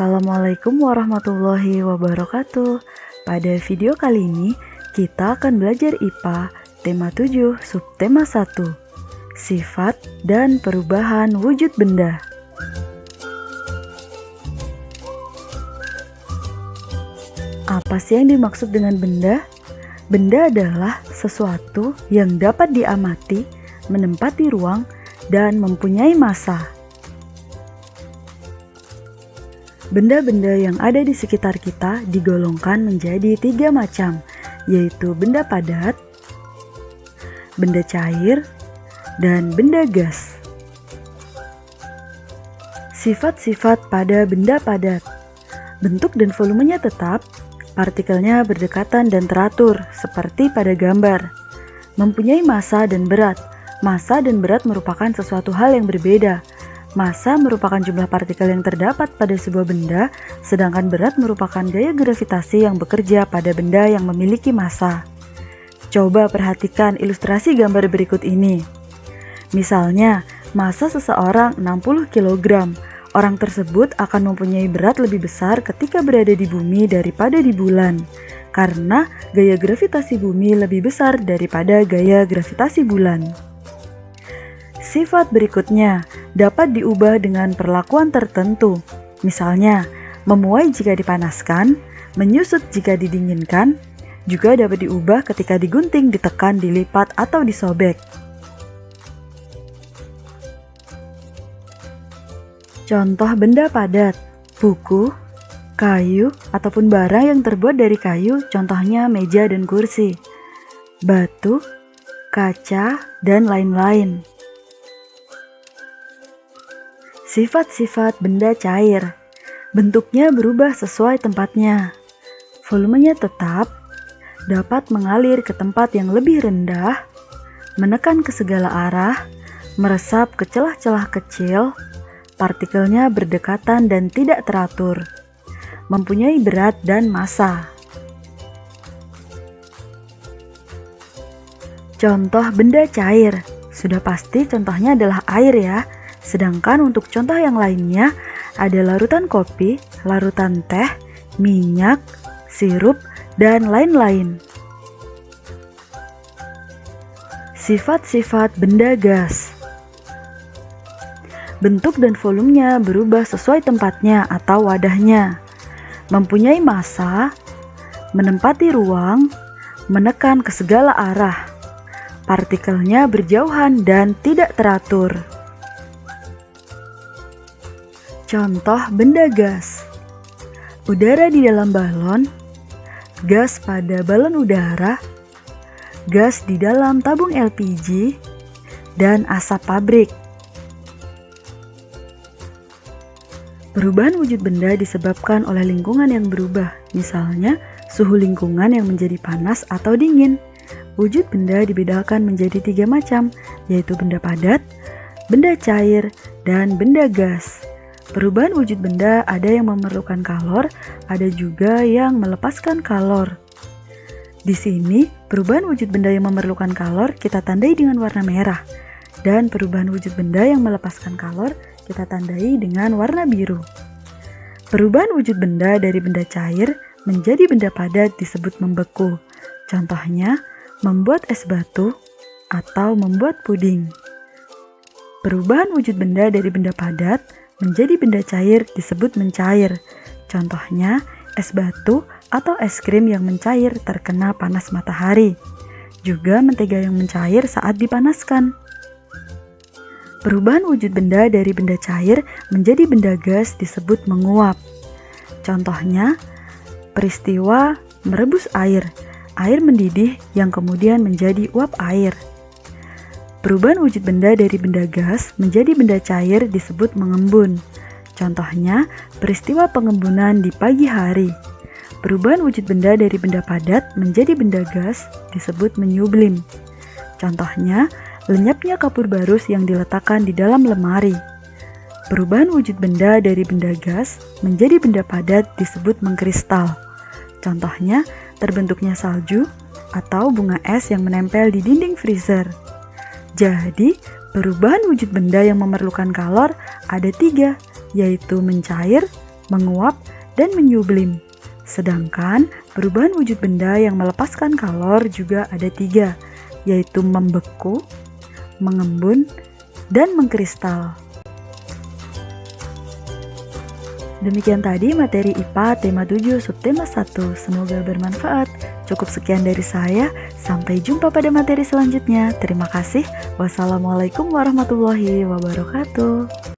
Assalamualaikum warahmatullahi wabarakatuh. Pada video kali ini, kita akan belajar IPA tema 7 subtema 1, sifat dan perubahan wujud benda. Apa sih yang dimaksud dengan benda? Benda adalah sesuatu yang dapat diamati, menempati ruang, dan mempunyai massa. Benda-benda yang ada di sekitar kita digolongkan menjadi 3 macam, yaitu benda padat, benda cair, dan benda gas. Sifat-sifat pada benda padat. Bentuk dan volumenya tetap, partikelnya berdekatan dan teratur, seperti pada gambar. Mempunyai massa dan berat. Massa dan berat merupakan sesuatu hal yang berbeda. Massa merupakan jumlah partikel yang terdapat pada sebuah benda, sedangkan berat merupakan gaya gravitasi yang bekerja pada benda yang memiliki massa. Coba perhatikan ilustrasi gambar berikut ini. Misalnya, massa seseorang 60 kg. Orang tersebut akan mempunyai berat lebih besar ketika berada di bumi daripada di bulan, karena gaya gravitasi bumi lebih besar daripada gaya gravitasi bulan. Sifat berikutnya dapat diubah dengan perlakuan tertentu. Misalnya, memuai jika dipanaskan, menyusut jika didinginkan, juga dapat diubah ketika digunting, ditekan, dilipat, atau disobek. Contoh benda padat, buku, kayu, ataupun barang yang terbuat dari kayu, contohnya meja dan kursi, batu, kaca, dan lain-lain. Sifat-sifat benda cair. Bentuknya berubah sesuai tempatnya. Volumenya tetap, dapat mengalir ke tempat yang lebih rendah, menekan ke segala arah, meresap ke celah-celah kecil, partikelnya berdekatan dan tidak teratur, mempunyai berat dan massa. Contoh benda cair. Sudah pasti contohnya adalah air ya. Sedangkan untuk contoh yang lainnya ada larutan kopi, larutan teh, minyak, sirup, dan lain-lain. Sifat-sifat benda gas. Bentuk dan volumenya berubah sesuai tempatnya atau wadahnya. Mempunyai massa, menempati ruang, menekan ke segala arah. Partikelnya berjauhan dan tidak teratur. Contoh benda gas. Udara di dalam balon, gas pada balon udara, gas di dalam tabung LPG, dan asap pabrik. Perubahan wujud benda disebabkan oleh lingkungan yang berubah, misalnya suhu lingkungan yang menjadi panas atau dingin. Wujud benda dibedakan menjadi 3 macam, yaitu benda padat, benda cair, dan benda gas. Perubahan wujud benda ada yang memerlukan kalor, ada juga yang melepaskan kalor. Di sini, perubahan wujud benda yang memerlukan kalor kita tandai dengan warna merah, dan perubahan wujud benda yang melepaskan kalor kita tandai dengan warna biru. Perubahan wujud benda dari benda cair menjadi benda padat disebut membeku. Contohnya, membuat es batu atau membuat puding. Perubahan wujud benda dari benda padat menjadi benda cair disebut mencair. Contohnya, es batu atau es krim yang mencair terkena panas matahari. Juga mentega yang mencair saat dipanaskan. Perubahan wujud benda dari benda cair menjadi benda gas disebut menguap. Contohnya, peristiwa merebus air. Air mendidih yang kemudian menjadi uap air. Perubahan wujud benda dari benda gas menjadi benda cair disebut mengembun. Contohnya, peristiwa pengembunan di pagi hari. Perubahan wujud benda dari benda padat menjadi benda gas disebut menyublim. Contohnya, lenyapnya kapur barus yang diletakkan di dalam lemari. Perubahan wujud benda dari benda gas menjadi benda padat disebut mengkristal. Contohnya, terbentuknya salju atau bunga es yang menempel di dinding freezer. Jadi, perubahan wujud benda yang memerlukan kalor ada 3, yaitu mencair, menguap, dan menyublim. Sedangkan perubahan wujud benda yang melepaskan kalor juga ada 3, yaitu membeku, mengembun, dan mengkristal. Demikian tadi materi IPA tema 7 subtema 1. Semoga bermanfaat. Cukup sekian dari saya. Sampai jumpa pada materi selanjutnya. Terima kasih. Wassalamualaikum warahmatullahi wabarakatuh.